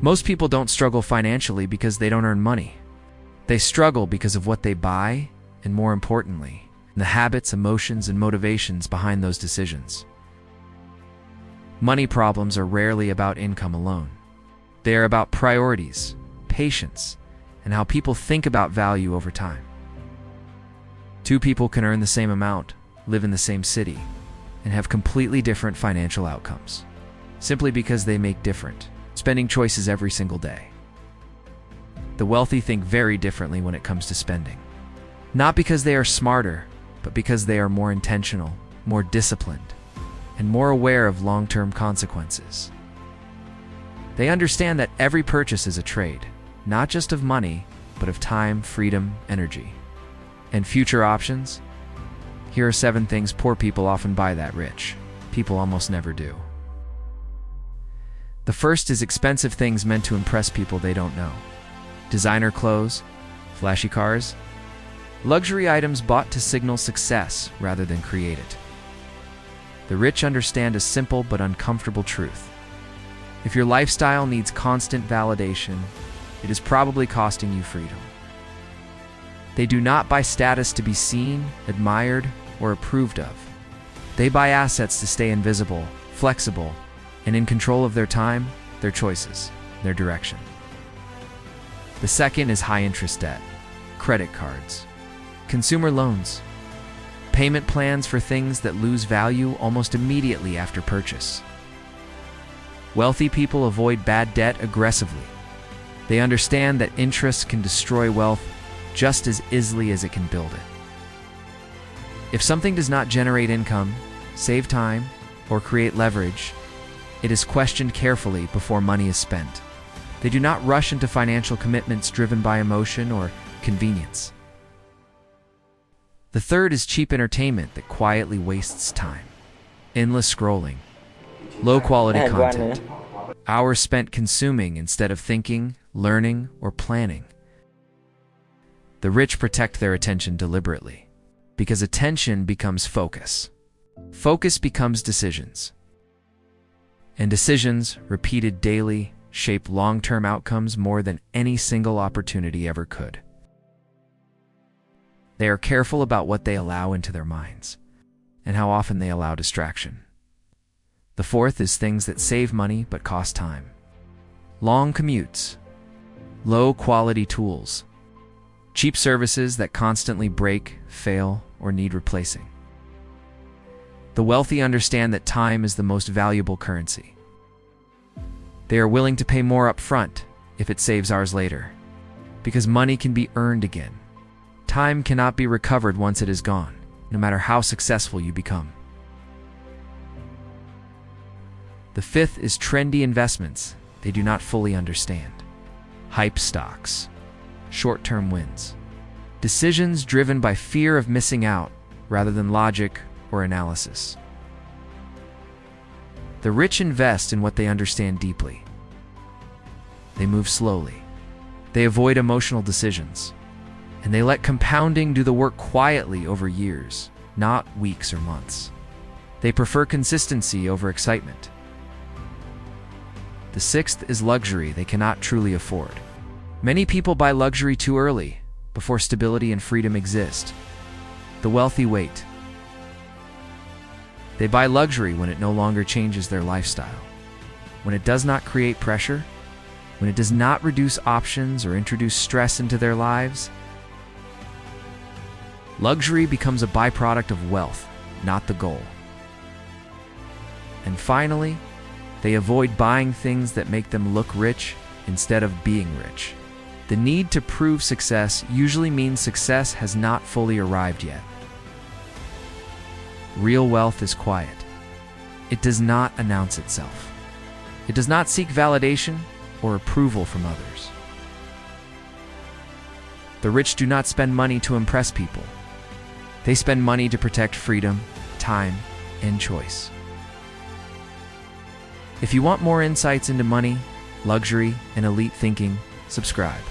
Most people don't struggle financially because they don't earn money. They struggle because of what they buy, and more importantly, the habits, emotions, and motivations behind those decisions. Money problems are rarely about income alone. They are about priorities, patience, and how people think about value over time. Two people can earn the same amount, live in the same city, and have completely different financial outcomes, simply because they make different spending choices every single day. The wealthy think very differently when it comes to spending. Not because they are smarter, but because they are more intentional, more disciplined, and more aware of long-term consequences. They understand that every purchase is a trade, not just of money, but of time, freedom, energy, and future options. Here are 7 things poor people often buy that rich people almost never do. The first is expensive things meant to impress people they don't know. Designer clothes, flashy cars, luxury items bought to signal success rather than create it. The rich understand a simple but uncomfortable truth. If your lifestyle needs constant validation, it is probably costing you freedom. They do not buy status to be seen, admired, or approved of. They buy assets to stay invisible, flexible, and in control of their time, their choices, their direction. The second is high-interest debt, credit cards, consumer loans, payment plans for things that lose value almost immediately after purchase. Wealthy people avoid bad debt aggressively. They understand that interest can destroy wealth just as easily as it can build it. If something does not generate income, save time, or create leverage, it is questioned carefully before money is spent. They do not rush into financial commitments driven by emotion or convenience. The third is cheap entertainment that quietly wastes time. Endless scrolling, low-quality content, hours spent consuming instead of thinking, learning, or planning. The rich protect their attention deliberately, because attention becomes focus. Focus becomes decisions. And decisions, repeated daily, shape long-term outcomes more than any single opportunity ever could. They are careful about what they allow into their minds, and how often they allow distraction. The fourth is things that save money but cost time. Long commutes, low-quality tools, cheap services that constantly break, fail, or need replacing. The wealthy understand that time is the most valuable currency. They are willing to pay more up front if it saves hours later, because money can be earned again. Time cannot be recovered once it is gone, no matter how successful you become. The fifth is trendy investments they do not fully understand. Hype stocks, short-term wins, decisions driven by fear of missing out rather than logic or analysis. The rich invest in what they understand deeply. They move slowly. They avoid emotional decisions. And they let compounding do the work quietly over years, not weeks or months. They prefer consistency over excitement. The sixth is luxury they cannot truly afford. Many people buy luxury too early, before stability and freedom exist. The wealthy wait. They buy luxury when it no longer changes their lifestyle, when it does not create pressure, when it does not reduce options or introduce stress into their lives. Luxury becomes a byproduct of wealth, not the goal. And finally, they avoid buying things that make them look rich instead of being rich. The need to prove success usually means success has not fully arrived yet. Real wealth is quiet. It does not announce itself. It does not seek validation or approval from others. The rich do not spend money to impress people. They spend money to protect freedom, time, and choice. If you want more insights into money, luxury, and elite thinking, subscribe.